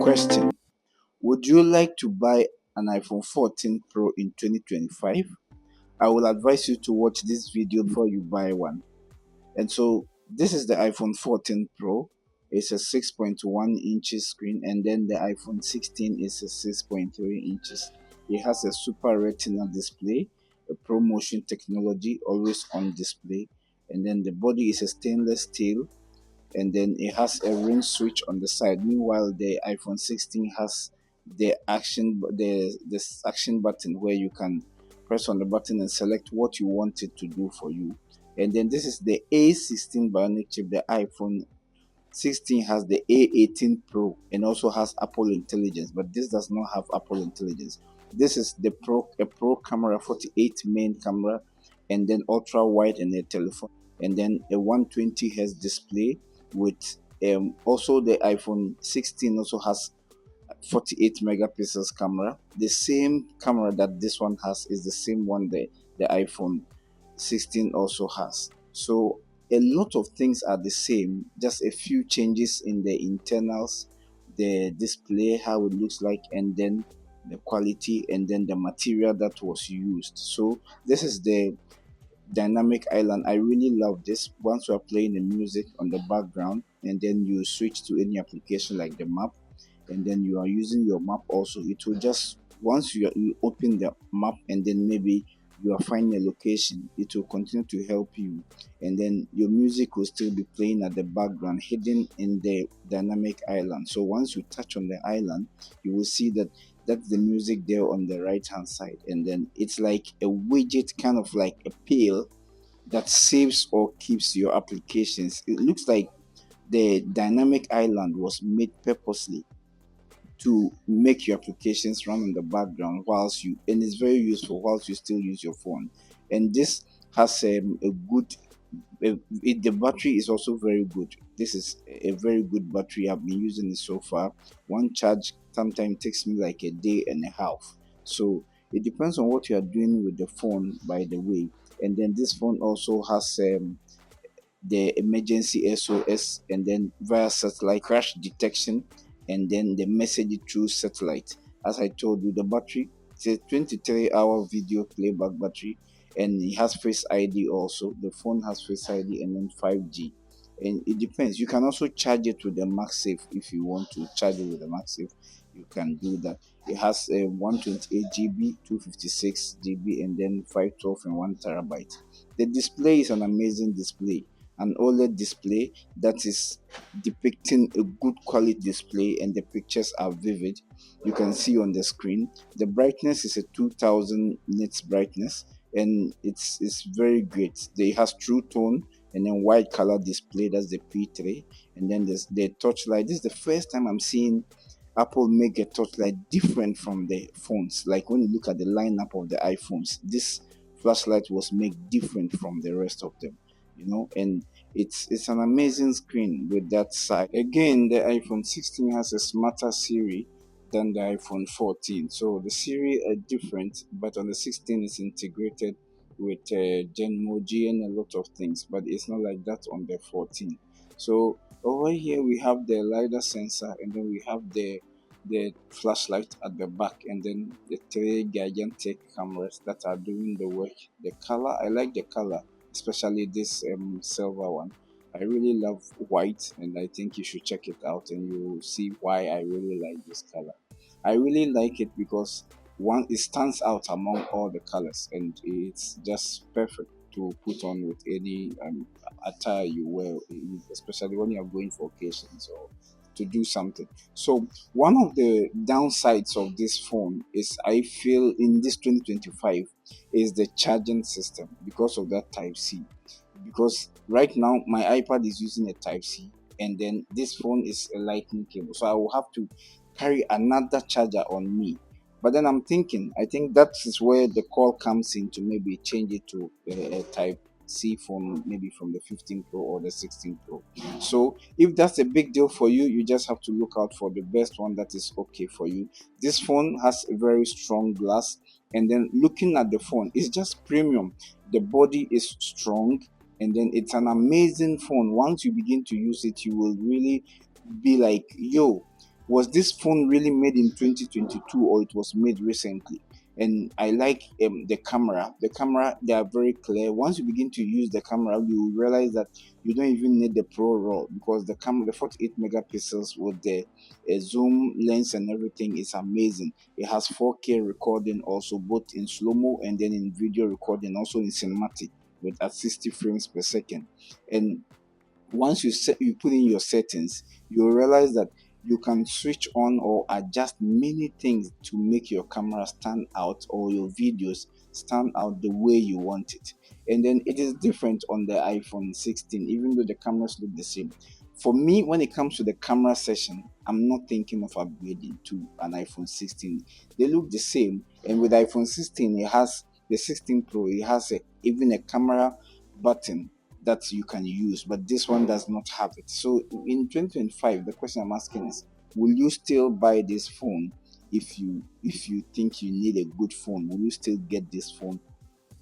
Question: would you like to buy an iPhone 14 Pro in 2025? I will advise you to watch this video before you buy one. And so this is the iPhone 14 Pro. It's a 6.1 inches screen, and then the iPhone 16 is a 6.3 inches. It has a super retina display, a ProMotion technology, always on display, and then the body is a stainless steel, and then it has a ring switch on the side. Meanwhile, the iPhone 16 has the action button where you can press on the button and select what you want it to do for you. And then this is the A16 Bionic chip. The iPhone 16 has the A18 Pro and also has Apple Intelligence, but this does not have Apple Intelligence. This is the a Pro camera, 48 main camera, and then ultra wide and a telephone, and then a 120 Hz display with also the iPhone 16 also has 48 megapixels camera. The same camera that this one has is the same one the iPhone 16 also has. So a lot of things are the same, just a few changes in the internals, the display, how it looks like, and then the quality, and then the material that was used. So this is the dynamic island. I really love this. Once you are playing the music on the background and then you switch to any application like the map, and then you are using your map also, it will just, once you open the map and then maybe you are finding a location, it will continue to help you, and then your music will still be playing at the background hidden in the dynamic island. So once you touch on the island, you will see that that's the music there on the right hand side, and then it's like a widget, kind of like a pill that saves or keeps your applications. It looks like the dynamic island was made purposely to make your applications run in the background whilst you, and it's very useful whilst you still use your phone. And this has a good the battery is also very good. This is a very good battery. I've been using it so far. One charge sometimes takes me like a day and a half. So it depends on what you are doing with the phone, by the way. And then this phone also has the emergency SOS, and then via satellite crash detection, and then the message through satellite. As I told you, the battery, it's a 23-hour video playback battery, and it has Face ID also. The phone has Face ID and then 5G. And it depends. You can also charge it with the MagSafe. If you want to charge it with the MagSafe, you can do that. It has a 128 GB, 256 GB, and then 512 and 1 terabyte. The display is an amazing display, an OLED display that is depicting a good quality display, and the pictures are vivid. You can see on the screen the brightness is a 2000 nits brightness, and it's very great. It has true tone and then white color display, that's the P3, and then there's the touchlight. This is the first time I'm seeing Apple make a touchlight different from the phones. Like when you look at the lineup of the iPhones, this flashlight was made different from the rest of them, and it's an amazing screen with that side. Again, the iPhone 16 has a smarter Siri than the iPhone 14. So the Siri are different, but on the 16 it's integrated with Genmoji and a lot of things, but it's not like that on the 14. So over here we have the LiDAR sensor, and then we have the flashlight at the back, and then the three gigantic cameras that are doing the work. The color, I like the color, especially this silver one. I really love white, and I think you should check it out and you will see why I really like this color. I really like it because one, it stands out among all the colors, and it's just perfect to put on with any attire you wear, especially when you are going for occasions or to do something. So one of the downsides of this phone is, I feel, in this 2025, is the charging system because of that Type C. Because right now my iPad is using a Type C, and then this phone is a Lightning cable, so I will have to carry another charger on me. But then I'm thinking, I think that is where the call comes in to maybe change it to a Type C phone, maybe from the 15 Pro or the 16 Pro. So if that's a big deal for you, you just have to look out for the best one that is okay for you. This phone has a very strong glass, and then looking at the phone, it's just premium. The body is strong, and then it's an amazing phone. Once you begin to use it, you will really be like, yo, was this phone really made in 2022 or it was made recently? And I like the camera. The camera, they are very clear. Once you begin to use the camera, you realize that you don't even need the Pro Raw, because the camera, the 48 megapixels with the zoom lens and everything is amazing. It has 4K recording also, both in slow-mo and then in video recording, also in cinematic with at 60 frames per second. And once you put in your settings, you realize that you can switch on or adjust many things to make your camera stand out or your videos stand out the way you want it. And then it is different on the iPhone 16, even though the cameras look the same. For me, when it comes to the camera session, I'm not thinking of upgrading to an iPhone 16. They look the same, and with iPhone 16, it has the 16 Pro, it has even a camera button that you can use, but this one does not have it. So in 2025, the question I'm asking is, will you still buy this phone? If you think you need a good phone, will you still get this phone,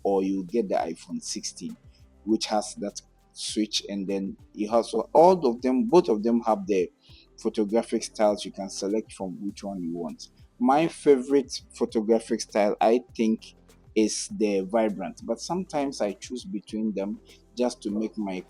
or you get the iPhone 16, which has that switch, and then it has, so all of them, both of them have the photographic styles. You can select from which one you want. My favorite photographic style, I think, is the vibrant, but sometimes I choose between them just to make my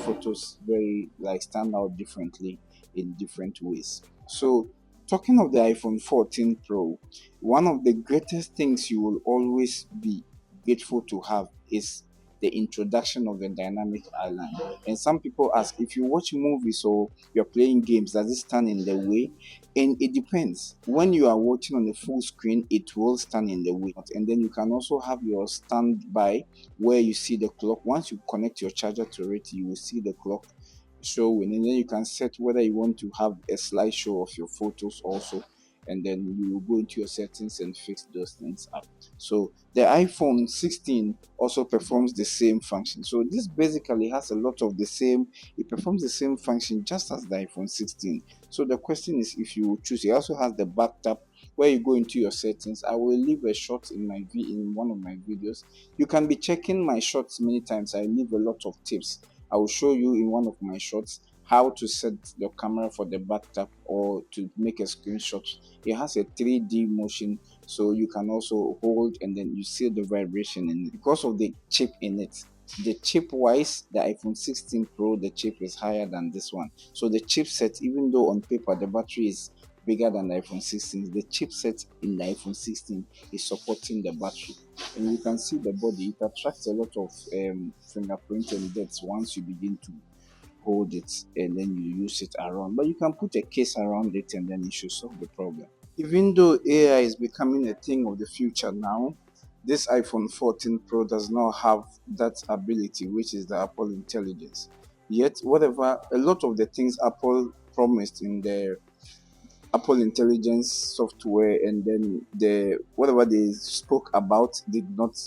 photos very like stand out differently in different ways. So talking of the iPhone 14 Pro, one of the greatest things you will always be grateful to have is the introduction of the dynamic outline. And some people ask, if you watch movies or you're playing games, does it stand in the way? And it depends. When you are watching on the full screen, it will stand in the way. And then you can also have your standby where you see the clock. Once you connect your charger to it, you will see the clock showing, and then you can set whether you want to have a slideshow of your photos also, and then you will go into your settings and fix those things up. So the iPhone 16 also performs the same function. So this basically has a lot of the same, it performs the same function just as the iPhone 16. So the question is, if you choose, it also has the back tap where you go into your settings. I will leave a shot in in one of my videos. You can be checking my shots many times. I leave a lot of tips. I will show you in one of my shots how to set the camera for the back tap or to make a screenshot. It has a 3D motion, so you can also hold and then you see the vibration in it because of the chip in it. The chip wise, the iPhone 16 Pro, the chip is higher than this one. So the chipset, even though on paper the battery is bigger than the iPhone 16, the chipset in the iPhone 16 is supporting the battery. And you can see the body, it attracts a lot of fingerprint and depths once you begin to hold it and then you use it around. But you can put a case around it and then it should solve the problem. Even though AI is becoming a thing of the future now, this iPhone 14 Pro does not have that ability, which is the Apple Intelligence. Yet, whatever, a lot of the things Apple promised in their Apple Intelligence software, and then the whatever they spoke about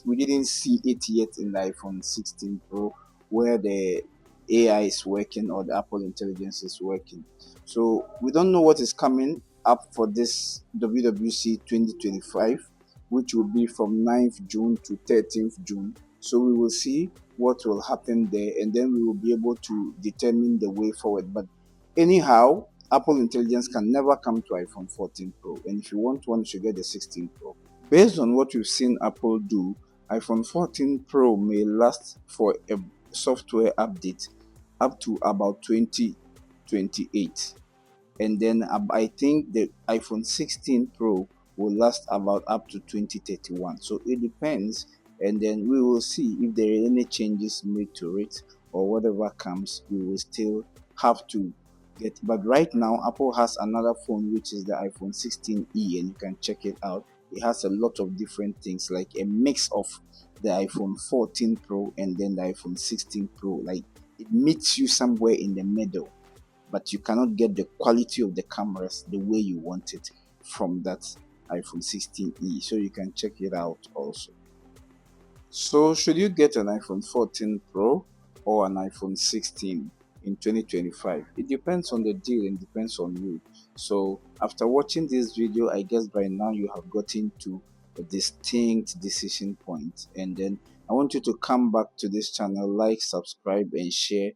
we didn't see it yet in the iPhone 16 Pro, where the AI is working or the Apple Intelligence is working. So we don't know what is coming up for this WWDC 2025, which will be from 9th June to 13th June. So we will see what will happen there, and then we will be able to determine the way forward. But anyhow, Apple Intelligence can never come to iPhone 14 Pro, and if you want one, you should get the 16 Pro. Based on what we've seen Apple do, iPhone 14 Pro may last for a software update up to about 2028, and then I think the iPhone 16 Pro will last about up to 2031. So it depends, and then we will see if there are any changes made to it or whatever comes. We will still have to get. But right now, Apple has another phone which is the iPhone 16e, and you can check it out. It has a lot of different things, like a mix of the iPhone 14 Pro and then the iPhone 16 Pro. Like it meets you somewhere in the middle, but you cannot get the quality of the cameras the way you want it from that iPhone 16e. So you can check it out also. So should you get an iPhone 14 Pro or an iPhone 16 in 2025? It depends on the deal and depends on you. So after watching this video, I guess by now you have gotten to a distinct decision point, and then I want you to come back to this channel, like, subscribe and share